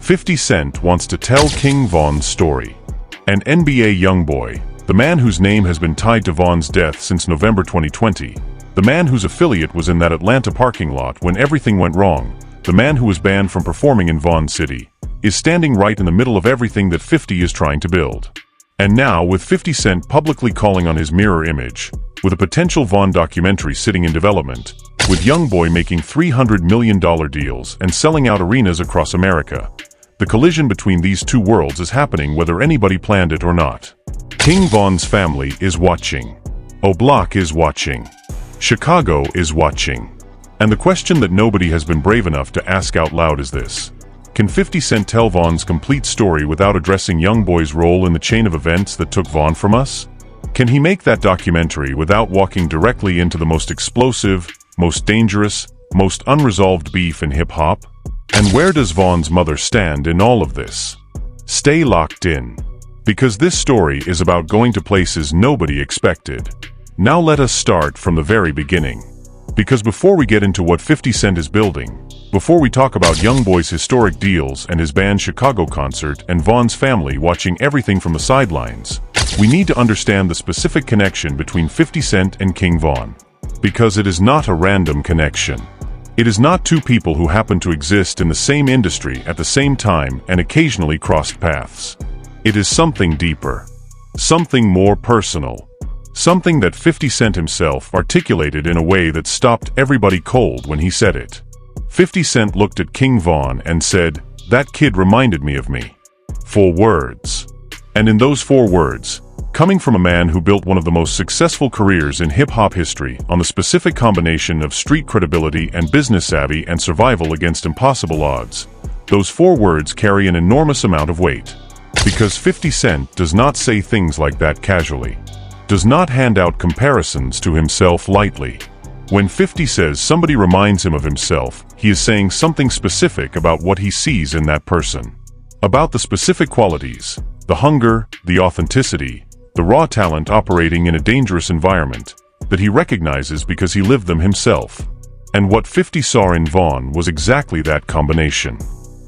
50 Cent wants to tell King Von's story. An NBA YoungBoy, the man whose name has been tied to Von's death since November 2020, the man whose affiliate was in that Atlanta parking lot when everything went wrong, the man who was banned from performing in Von City, is standing right in the middle of everything that 50 is trying to build. And now, with 50 Cent publicly calling on his mirror image, with a potential Von documentary sitting in development, with YoungBoy making $300 million deals and selling out arenas across America, the collision between these two worlds is happening whether anybody planned it or not. King Von's family is watching. O'Block is watching. Chicago is watching. And the question that nobody has been brave enough to ask out loud is this: can 50 Cent tell Von's complete story without addressing YoungBoy's role in the chain of events that took Von from us? Can he make that documentary without walking directly into the most explosive, most dangerous, most unresolved beef in hip-hop? And where does Von's mother stand in all of this? Stay locked in, because this story is about going to places nobody expected. Now let us start from the very beginning. Because before we get into what 50 Cent is building, before we talk about YoungBoy's historic deals and his band Chicago concert and Von's family watching everything from the sidelines, we need to understand the specific connection between 50 Cent and King Von. Because it is not a random connection. It is not two people who happen to exist in the same industry at the same time and occasionally crossed paths. It is something deeper. Something more personal. Something that 50 Cent himself articulated in a way that stopped everybody cold when he said it. 50 Cent looked at King Von and said, "That kid reminded me of me." 4 words. And in those 4 words, coming from a man who built one of the most successful careers in hip-hop history on the specific combination of street credibility and business savvy and survival against impossible odds, those 4 words carry an enormous amount of weight. Because 50 Cent does not say things like that casually. Does not hand out comparisons to himself lightly. When 50 says somebody reminds him of himself, he is saying something specific about what he sees in that person. About the specific qualities, the hunger, the authenticity, the raw talent operating in a dangerous environment, that he recognizes because he lived them himself. And what 50 saw in Von was exactly that combination.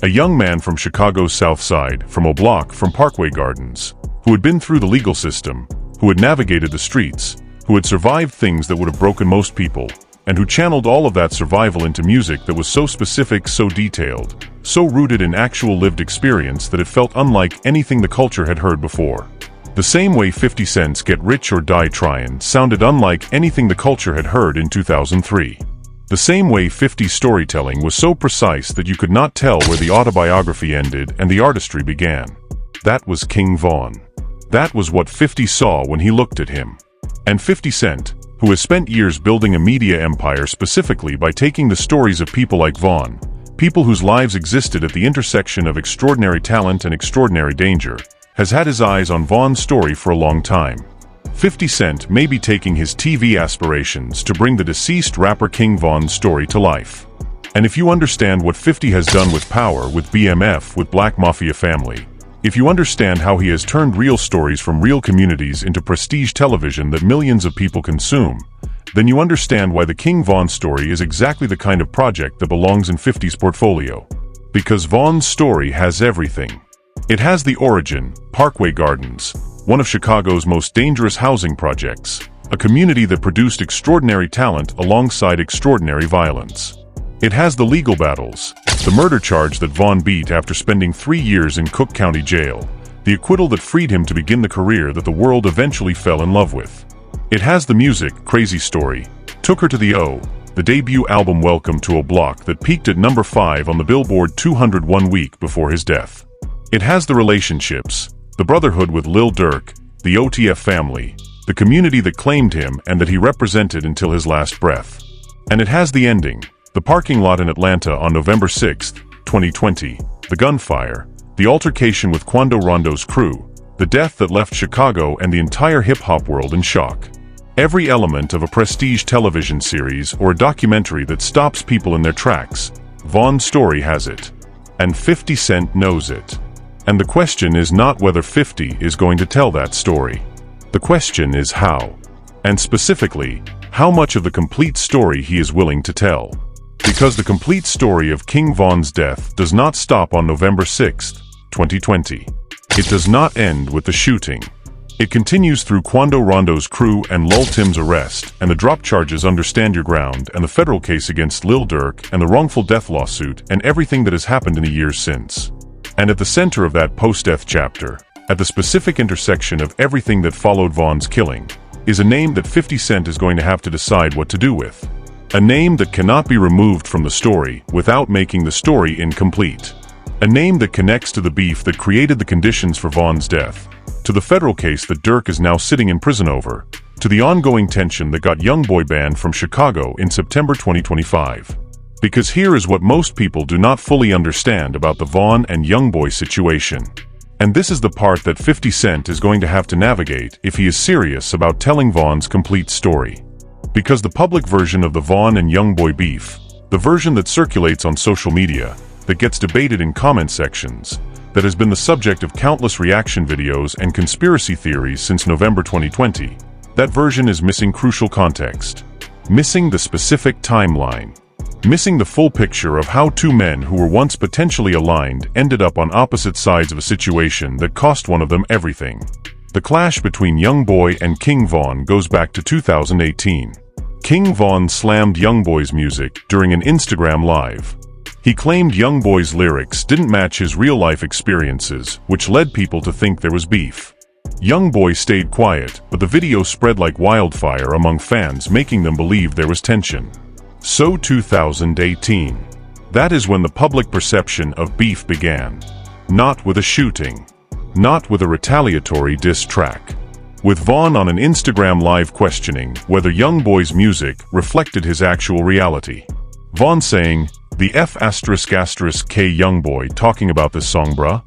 A young man from Chicago's South Side, from O'Block, from Parkway Gardens, who had been through the legal system, who had navigated the streets, who had survived things that would have broken most people, and who channeled all of that survival into music that was so specific, so detailed, so rooted in actual lived experience that it felt unlike anything the culture had heard before. The same way 50 Cent's Get Rich or Die Tryin' sounded unlike anything the culture had heard in 2003. The same way 50's storytelling was so precise that you could not tell where the autobiography ended and the artistry began. That was King Von. That was what 50 saw when he looked at him. And 50 Cent, who has spent years building a media empire specifically by taking the stories of people like Von, people whose lives existed at the intersection of extraordinary talent and extraordinary danger, has had his eyes on Von's story for a long time. 50 Cent may be taking his TV aspirations to bring the deceased rapper King Von's story to life. And if you understand what 50 has done with Power, with BMF, with Black Mafia Family, if you understand how he has turned real stories from real communities into prestige television that millions of people consume, then you understand why the King Von story is exactly the kind of project that belongs in 50's portfolio. Because Von's story has everything. It has the origin, Parkway Gardens, one of Chicago's most dangerous housing projects, a community that produced extraordinary talent alongside extraordinary violence. It has the legal battles, the murder charge that Von beat after spending 3 years in Cook County Jail, the acquittal that freed him to begin the career that the world eventually fell in love with. It has the music, Crazy Story, Took Her to the O, the debut album Welcome to O'Block that peaked at number 5 on the Billboard 200 1 week before his death. It has the relationships, the brotherhood with Lil Durk, the OTF family, the community that claimed him and that he represented until his last breath. And it has the ending, the parking lot in Atlanta on November 6, 2020, the gunfire, the altercation with Quando Rondo's crew, the death that left Chicago and the entire hip-hop world in shock. Every element of a prestige television series or a documentary that stops people in their tracks, Von's story has it. And 50 Cent knows it. And the question is not whether 50 is going to tell that story. The question is how. And specifically, how much of the complete story he is willing to tell. Because the complete story of King Von's death does not stop on November 6, 2020. It does not end with the shooting. It continues through Quando Rondo's crew and Lil Tim's arrest, and the drop charges under Stand Your Ground, and the federal case against Lil Durk, and the wrongful death lawsuit, and everything that has happened in the years since. And at the center of that post-death chapter, at the specific intersection of everything that followed Von's killing, is a name that 50 Cent is going to have to decide what to do with. A name that cannot be removed from the story without making the story incomplete. A name that connects to the beef that created the conditions for Von's death, to the federal case that Durk is now sitting in prison over, to the ongoing tension that got YoungBoy banned from Chicago in September 2025. Because here is what most people do not fully understand about the Von and YoungBoy situation. And this is the part that 50 Cent is going to have to navigate if he is serious about telling Von's complete story. Because the public version of the Von and YoungBoy beef, the version that circulates on social media, that gets debated in comment sections, that has been the subject of countless reaction videos and conspiracy theories since November 2020, that version is missing crucial context. Missing the specific timeline. Missing the full picture of how two men who were once potentially aligned ended up on opposite sides of a situation that cost one of them everything. The clash between YoungBoy and King Von goes back to 2018. King Von slammed YoungBoy's music during an Instagram Live. He claimed YoungBoy's lyrics didn't match his real-life experiences, which led people to think there was beef. YoungBoy stayed quiet, but the video spread like wildfire among fans, making them believe there was tension. So 2018. That is when the public perception of beef began. Not with a shooting. Not with a retaliatory diss track. With Von on an Instagram Live questioning whether YoungBoy's music reflected his actual reality. Von saying, "The F*** K YoungBoy talking about this song, bruh?"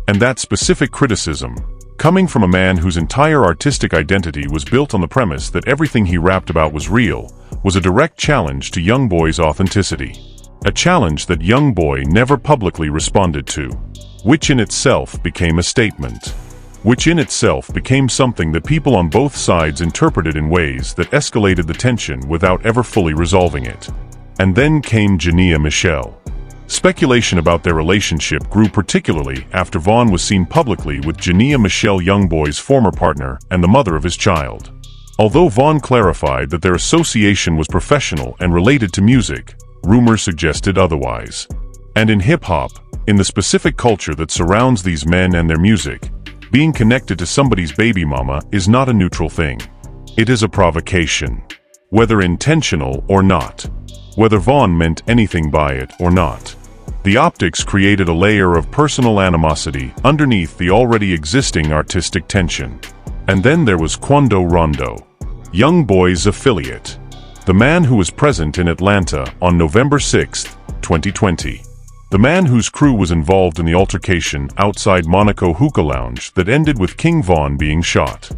And that specific criticism, coming from a man whose entire artistic identity was built on the premise that everything he rapped about was real, was a direct challenge to YoungBoy's authenticity. A challenge that YoungBoy never publicly responded to. Which in itself became a statement. Which in itself became something that people on both sides interpreted in ways that escalated the tension without ever fully resolving it. And then came Jania Michelle. Speculation about their relationship grew particularly after Von was seen publicly with Jania Michelle, YoungBoy's former partner and the mother of his child. Although Von clarified that their association was professional and related to music, rumors suggested otherwise. And in hip-hop, in the specific culture that surrounds these men and their music, being connected to somebody's baby mama is not a neutral thing. It is a provocation. Whether intentional or not. Whether Von meant anything by it or not. The optics created a layer of personal animosity underneath the already existing artistic tension. And then there was Quando Rondo, YoungBoy's affiliate. The man who was present in Atlanta on November 6, 2020. The man whose crew was involved in the altercation outside Monaco Hookah Lounge that ended with King Von being shot.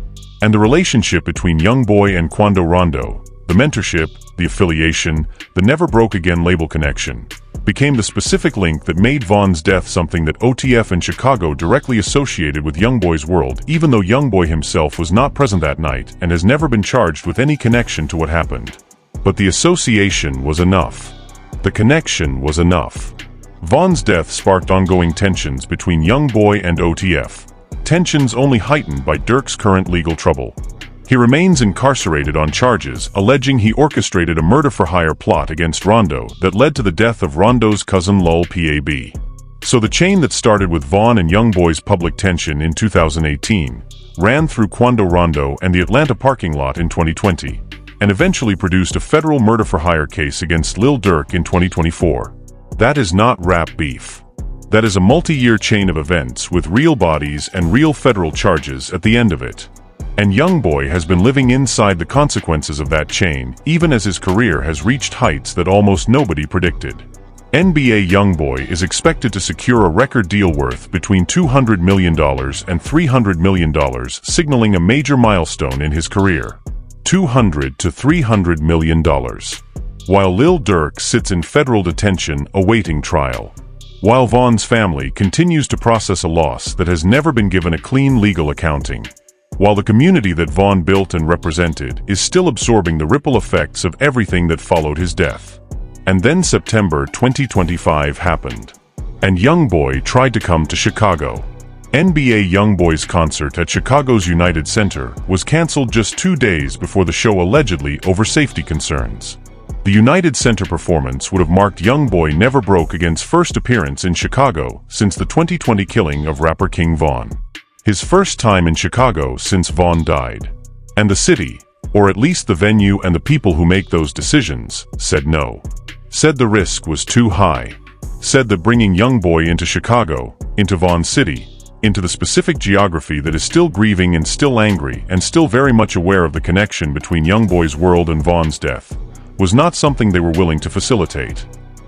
And the relationship between YoungBoy and Quando Rondo, the mentorship, the affiliation, the Never Broke Again label connection, became the specific link that made Von's death something that OTF and Chicago directly associated with YoungBoy's world, even though YoungBoy himself was not present that night and has never been charged with any connection to what happened. But the association was enough. The connection was enough. Von's death sparked ongoing tensions between YoungBoy and OTF. Tensions only heightened by Durk's current legal trouble. He remains incarcerated on charges alleging he orchestrated a murder-for-hire plot against Rondo that led to the death of Rondo's cousin Lil Pab. So the chain that started with Von and YoungBoy's public tension in 2018 ran through Quando Rondo and the Atlanta parking lot in 2020, and eventually produced a federal murder-for-hire case against Lil Durk in 2024. That is not rap beef. That is a multi-year chain of events with real bodies and real federal charges at the end of it. And YoungBoy has been living inside the consequences of that chain, even as his career has reached heights that almost nobody predicted. NBA YoungBoy is expected to secure a record deal worth between $200 million and $300 million, signaling a major milestone in his career. $200 to $300 million. While Lil Durk sits in federal detention awaiting trial. While Von's family continues to process a loss that has never been given a clean legal accounting. While the community that Von built and represented is still absorbing the ripple effects of everything that followed his death. And then September 2025 happened. And YoungBoy tried to come to Chicago. NBA YoungBoy's concert at Chicago's United Center was canceled just 2 days before the show allegedly over safety concerns. The United Center performance would have marked YoungBoy Never Broke Again's first appearance in Chicago since the 2020 killing of rapper King Von. His first time in Chicago since Von died. And the city, or at least the venue and the people who make those decisions, said no. Said the risk was too high. Said that bringing YoungBoy into Chicago, into Von City, into the specific geography that is still grieving and still angry and still very much aware of the connection between YoungBoy's world and Von's death, was not something they were willing to facilitate.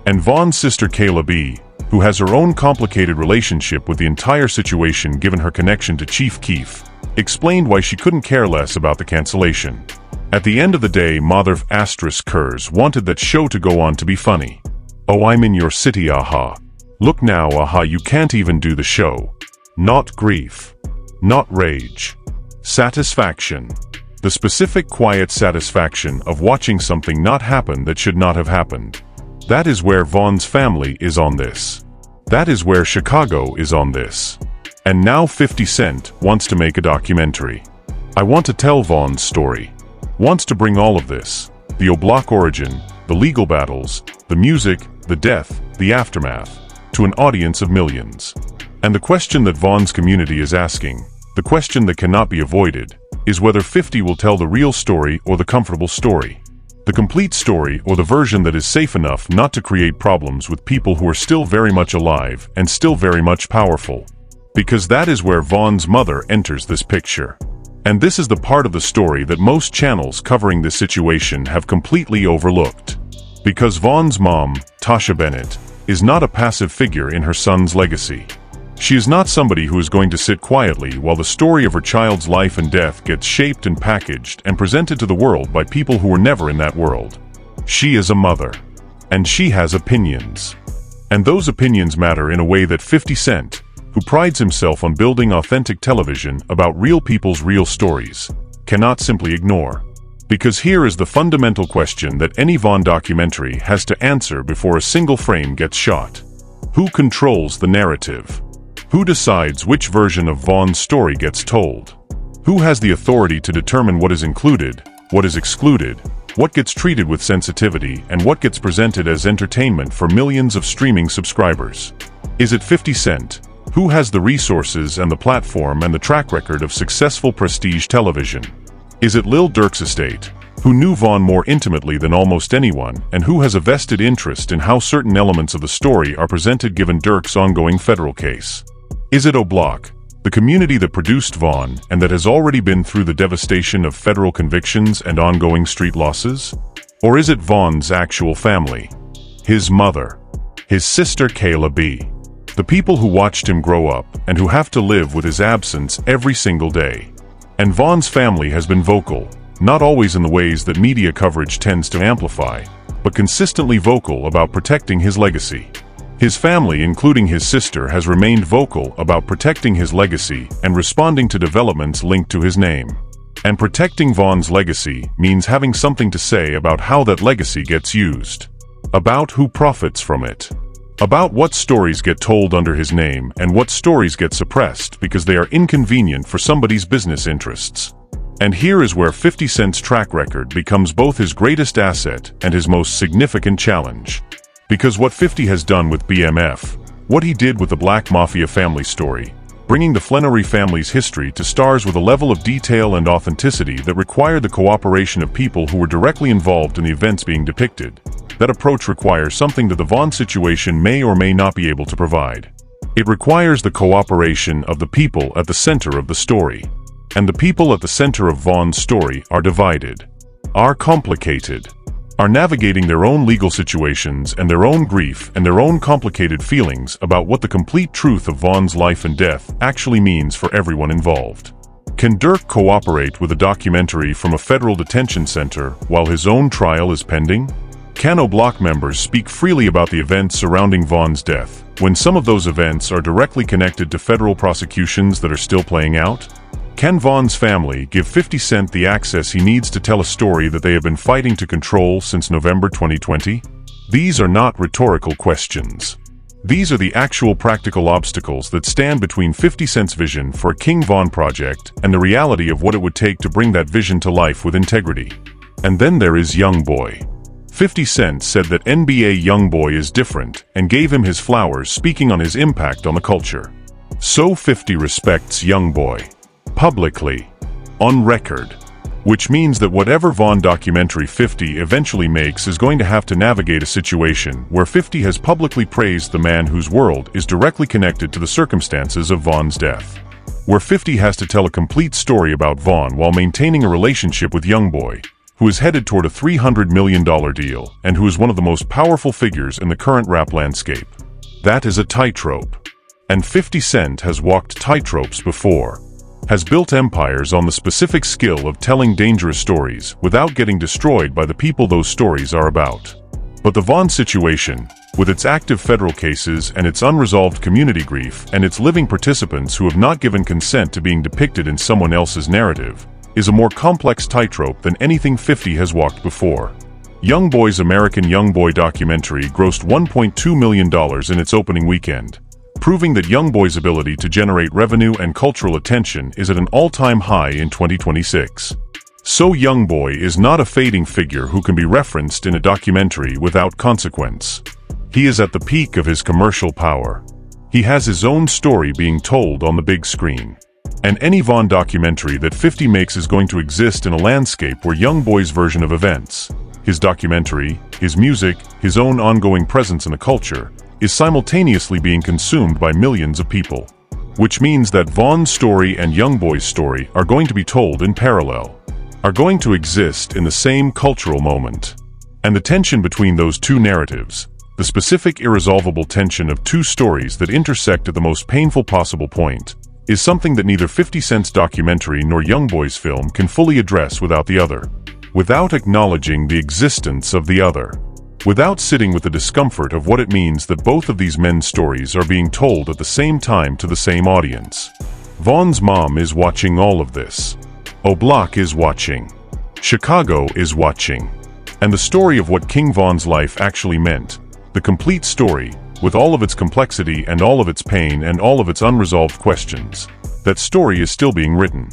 And Von's sister Kayla B., who has her own complicated relationship with the entire situation given her connection to Chief Keef, explained why she couldn't care less about the cancellation. At the end of the day, Mother Kers wanted that show to go on to be funny. Oh, I'm in your city, aha. Look now, aha, you can't even do the show. Not grief. Not rage. Satisfaction. The specific quiet satisfaction of watching something not happen that should not have happened. That is where Von's family is on this. That is where Chicago is on this. And now 50 Cent wants to make a documentary. I want to tell Von's story. Wants to bring all of this, the O'Block origin, the legal battles, the music, the death, the aftermath, to an audience of millions. And the question that Von's community is asking, the question that cannot be avoided, is whether 50 will tell the real story or the comfortable story. The complete story or the version that is safe enough not to create problems with people who are still very much alive and still very much powerful. Because that is where Von's mother enters this picture. And this is the part of the story that most channels covering this situation have completely overlooked. Because Von's mom, Tasha Bennett, is not a passive figure in her son's legacy. She is not somebody who is going to sit quietly while the story of her child's life and death gets shaped and packaged and presented to the world by people who were never in that world. She is a mother. And she has opinions. And those opinions matter in a way that 50 Cent, who prides himself on building authentic television about real people's real stories, cannot simply ignore. Because here is the fundamental question that any Von documentary has to answer before a single frame gets shot. Who controls the narrative? Who decides which version of Von's story gets told? Who has the authority to determine what is included, what is excluded, what gets treated with sensitivity, and what gets presented as entertainment for millions of streaming subscribers? Is it 50 Cent? Who has the resources and the platform and the track record of successful prestige television? Is it Lil Durk's estate, who knew Von more intimately than almost anyone and who has a vested interest in how certain elements of the story are presented given Durk's ongoing federal case? Is it O'Block, the community that produced Von and that has already been through the devastation of federal convictions and ongoing street losses? Or is it Von's actual family? His mother? His sister Kayla B.? The people who watched him grow up and who have to live with his absence every single day. And Von's family has been vocal, not always in the ways that media coverage tends to amplify, but consistently vocal about protecting his legacy. His family, including his sister, has remained vocal about protecting his legacy and responding to developments linked to his name. And protecting Von's legacy means having something to say about how that legacy gets used. About who profits from it. About what stories get told under his name and what stories get suppressed because they are inconvenient for somebody's business interests. And here is where 50 Cent's track record becomes both his greatest asset and his most significant challenge. Because what 50 has done with BMF, what he did with the Black Mafia family story, bringing the Flannery family's history to stars with a level of detail and authenticity that required the cooperation of people who were directly involved in the events being depicted. That approach requires something that the Von situation may or may not be able to provide. It requires the cooperation of the people at the center of the story. And the people at the center of Von's story are divided, are complicated, are navigating their own legal situations and their own grief and their own complicated feelings about what the complete truth of Von's life and death actually means for everyone involved. Can Durk cooperate with a documentary from a federal detention center while his own trial is pending? Can O'Block members speak freely about the events surrounding Von's death, when some of those events are directly connected to federal prosecutions that are still playing out? Can Von's family give 50 Cent the access he needs to tell a story that they have been fighting to control since November 2020? These are not rhetorical questions. These are the actual practical obstacles that stand between 50 Cent's vision for a King Von project and the reality of what it would take to bring that vision to life with integrity. And then there is YoungBoy. 50 Cent said that NBA YoungBoy is different and gave him his flowers, speaking on his impact on the culture. So 50 respects YoungBoy. Publicly. On record. Which means that whatever Von documentary 50 eventually makes is going to have to navigate a situation where 50 has publicly praised the man whose world is directly connected to the circumstances of Von's death. Where 50 has to tell a complete story about Von while maintaining a relationship with YoungBoy, who is headed toward a $300 million deal and who is one of the most powerful figures in the current rap landscape. That is a tightrope. And 50 Cent has walked tightropes before. Has built empires on the specific skill of telling dangerous stories without getting destroyed by the people those stories are about. But the Von situation, with its active federal cases and its unresolved community grief and its living participants who have not given consent to being depicted in someone else's narrative, is a more complex tightrope than anything 50 has walked before. YoungBoy's American YoungBoy documentary grossed $1.2 million in its opening weekend, proving that YoungBoy's ability to generate revenue and cultural attention is at an all-time high in 2026. So YoungBoy is not a fading figure who can be referenced in a documentary without consequence. He is at the peak of his commercial power. He has his own story being told on the big screen. And any Von documentary that 50 makes is going to exist in a landscape where YoungBoy's version of events, his documentary, his music, his own ongoing presence in the culture, is simultaneously being consumed by millions of people. Which means that Von's story and YoungBoy's story are going to be told in parallel, are going to exist in the same cultural moment. And the tension between those two narratives, the specific irresolvable tension of two stories that intersect at the most painful possible point, is something that neither 50 Cent's documentary nor YoungBoy's film can fully address without the other, without acknowledging the existence of the other. Without sitting with the discomfort of what it means that both of these men's stories are being told at the same time to the same audience. Von's mom is watching all of this. O'Block is watching. Chicago is watching. And the story of what King Von's life actually meant, the complete story, with all of its complexity and all of its pain and all of its unresolved questions, that story is still being written.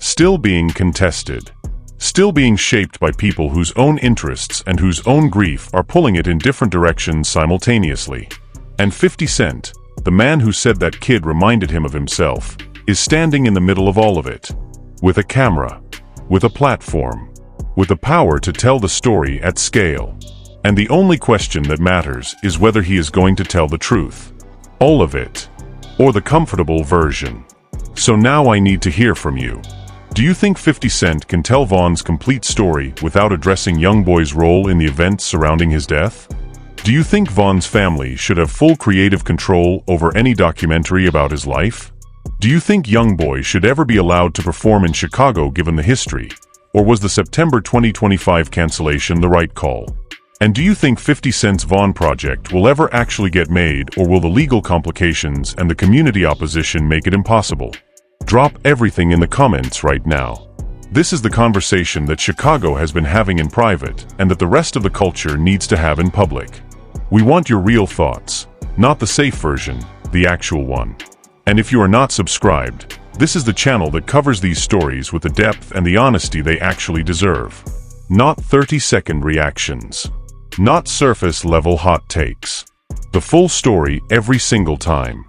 Still being contested. Still being shaped by people whose own interests and whose own grief are pulling it in different directions simultaneously. And 50 Cent, the man who said that kid reminded him of himself, is standing in the middle of all of it. With a camera. With a platform. With the power to tell the story at scale. And the only question that matters is whether he is going to tell the truth. All of it. Or the comfortable version. So now I need to hear from you. Do you think 50 Cent can tell Von's complete story without addressing YoungBoy's role in the events surrounding his death? Do you think Von's family should have full creative control over any documentary about his life? Do you think YoungBoy should ever be allowed to perform in Chicago given the history? Or was the September 2025 cancellation the right call? And do you think 50 Cent's Von project will ever actually get made, or will the legal complications and the community opposition make it impossible? Drop everything in the comments right now. This is the conversation that Chicago has been having in private and that the rest of the culture needs to have in public. We want your real thoughts, not the safe version, the actual one. And if you are not subscribed, this is the channel that covers these stories with the depth and the honesty they actually deserve. Not 30-second reactions. Not surface-level hot takes. The full story every single time.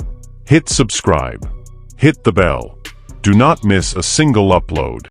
Hit subscribe. Hit the bell. Do not miss a single upload.